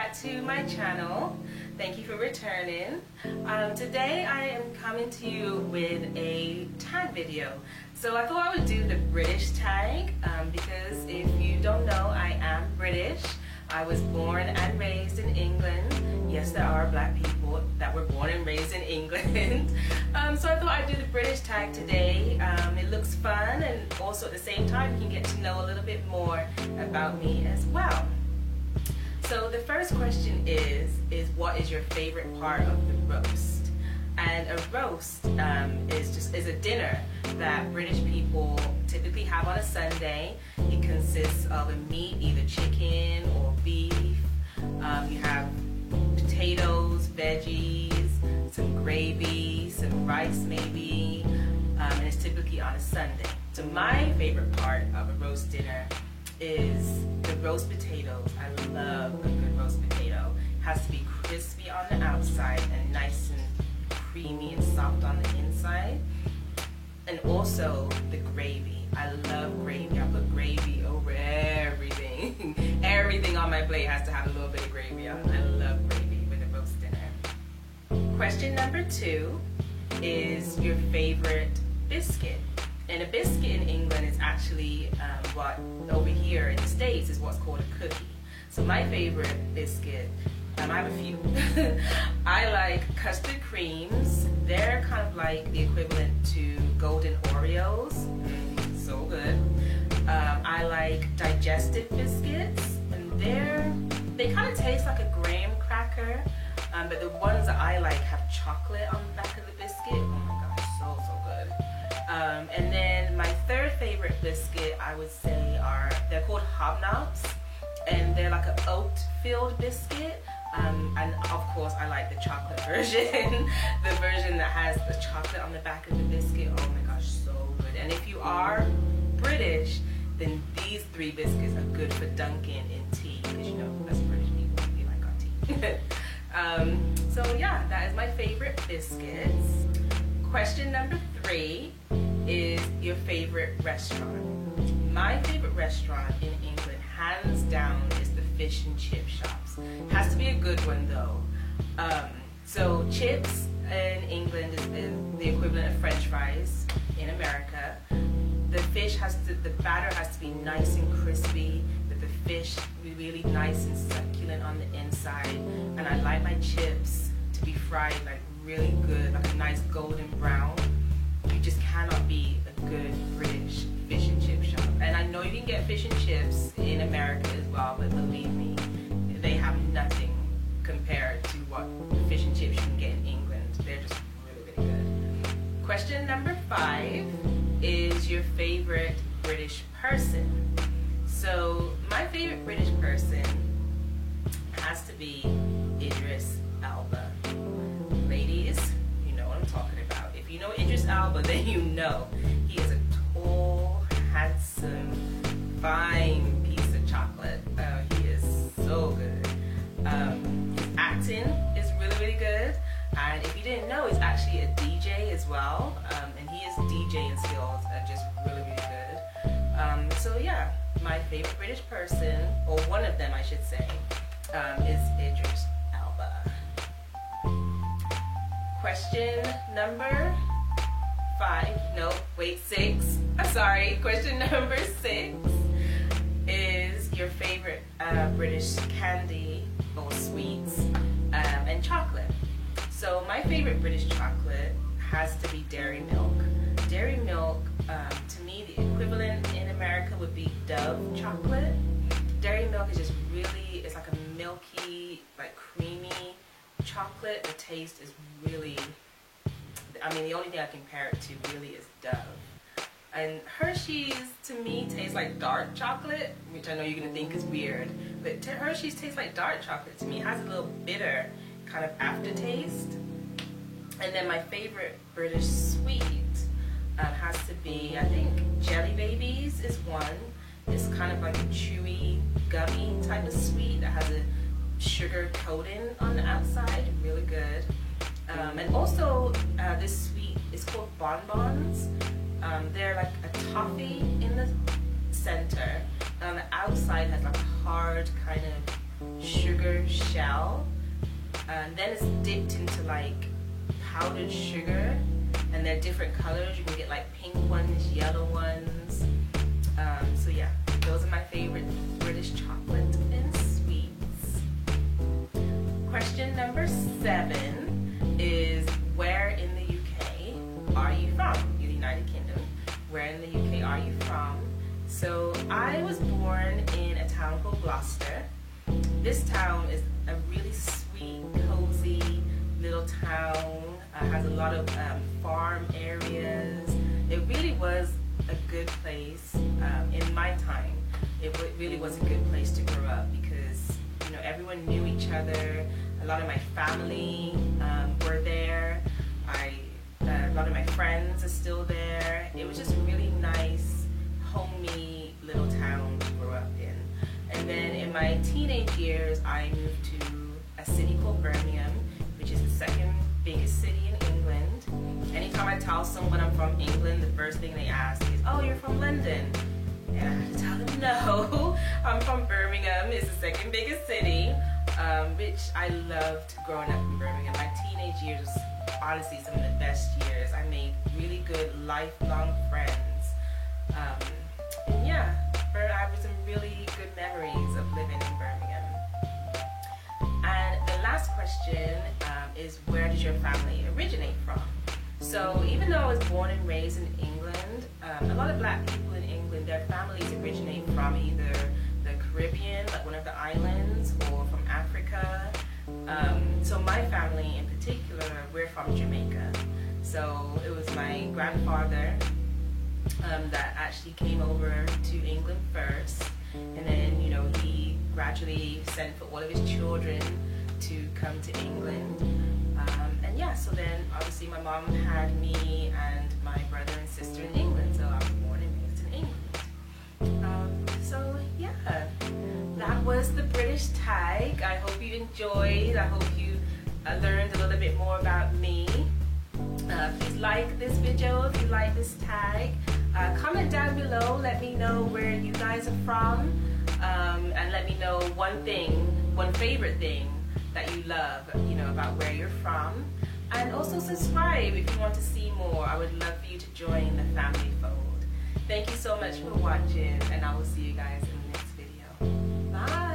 back to my channel. Thank you for returning. Today I am coming to you with a tag video. So I thought I would do the British tag because if you don't know, I am British. I was born and raised in England. Yes, there are black people that were born and raised in England. So I thought I'd do the British tag today. It looks fun, and also at the same time you can get to know a little bit more about me as well. So the first question is what is your favorite part of the roast? And a roast is a dinner that British people typically have on a Sunday. It consists of a meat, either chicken or beef. You have potatoes, veggies, some gravy, some rice maybe, and it's typically on a Sunday. So my favorite part of a roast dinner is the roast potatoes. I love a good roast potato. It has to be crispy on the outside and nice and creamy and soft on the inside. And also the gravy. I love gravy. I put gravy over everything. Everything on my plate has to have a little bit of gravy on it. I love gravy with a roast dinner. Question number 2 is your favorite biscuit. And a biscuit in England is actually what over here in the States is what's called a cookie. So my favorite biscuit, I have a few. I like custard creams. They're kind of like the equivalent to golden Oreos. So good. I like digestive biscuits, and they kind of taste like a graham cracker, but the ones that I like have chocolate on the back of the biscuit. Oh my gosh, so good. And then my third favorite biscuit, I would say, they're called Hobnobs, and they're like an oat-filled biscuit. And of course, I like the chocolate version, the version that has the chocolate on the back of the biscuit. Oh my gosh, so good. And if you are British, then these 3 biscuits are good for dunking in tea, because you know, us British people, we like our tea. So yeah, that is my favorite biscuits. Question number 3 is your favorite restaurant. My favorite restaurant in England, hands down, is the fish and chip shops. It has to be a good one though. So chips in England is the equivalent of French fries in America. The batter has to be nice and crispy, but the fish be really nice and succulent on the inside. And I like my chips to be fried like really good, like a nice golden brown. You just cannot beat a good British fish and chip shop. And I know you can get fish and chips in America as well, but believe me, they have nothing compared to what fish and chips you can get in England. They're just really, really good. Question number 5 is your favorite British person. So my favorite British person has to be Idris Elba. Ladies, you know what I'm talking about. If you know Idris Elba, then you know he is a tall, handsome, fine piece of chocolate. He is so good. His acting is really, really good. And if you didn't know, he's actually a DJ as well. And his DJing skills are just really, really good. So yeah, my favorite British person, or one of them I should say, is Idris Elba. Question number 6. I'm sorry. Question number 6 is your favorite British candy or sweets and chocolate. So my favorite British chocolate has to be Dairy Milk. Dairy Milk, to me, the equivalent in America would be Dove chocolate. Dairy Milk is just really, it's like a milky, like creamy chocolate. The taste is really, I mean, the only thing I compare it to really is Dove. And Hershey's, to me, tastes like dark chocolate, which I know you're going to think is weird. But Hershey's tastes like dark chocolate to me. It has a little bitter kind of aftertaste. And then my favorite British sweet has to be, I think, Jelly Babies is one. It's kind of like a chewy, gummy type of sweet that has a sugar coating on the outside. Really good. And also, this sweet is called bonbons. They're like a toffee in the center, and on the outside has like a hard kind of sugar shell, and then it's dipped into like powdered sugar, and they're different colors. You can get like pink ones, yellow ones. So yeah, those are my favorite British chocolate and sweets. Question number 7 is, where in the UK are you from? You're the United Kingdom. Where in the UK are you from? So I was born in a town called Gloucester. This town is a really sweet, cozy little town. Has a lot of farm areas. It really was a good place in my time. It really was a good place to grow up because, you know, everyone knew each other. A lot of my family were there. A lot of my friends are still there. It was just a really nice, homey little town to grow up in. And then in my teenage years, I moved to a city called Birmingham, which is the second biggest city in England. Anytime I tell someone I'm from England, the first thing they ask is, "Oh, you're from London?" And I have to tell them, no, I'm from Birmingham. It's the second biggest city, which I loved growing up in Birmingham. My teenage years was honestly some of the best years. I made really good lifelong friends. And yeah, I have some really good memories of living in Birmingham. And the last question is, where does your family originate from? So even though I was born and raised in England, a lot of black people in England, their families originate from either the Caribbean, like one of the islands, or from Africa. So my family in particular, we're from Jamaica. So it was my grandfather that actually came over to England first, and then, you know, he gradually sent for all of his children to come to England. And yeah, so then obviously my mom had me and my brother and sister in England, so I was born and raised in England. So yeah, that was the British tag. I hope you enjoyed. I hope you learned a little bit more about me. Please like this video if you like this tag. Comment down below, let me know where you guys are from, and let me know one favorite thing that you love, you know, about where you're from. And also subscribe if you want to see more. I would love for you to join the family fold. Thank you so much for watching, and I will see you guys in the next video. Bye!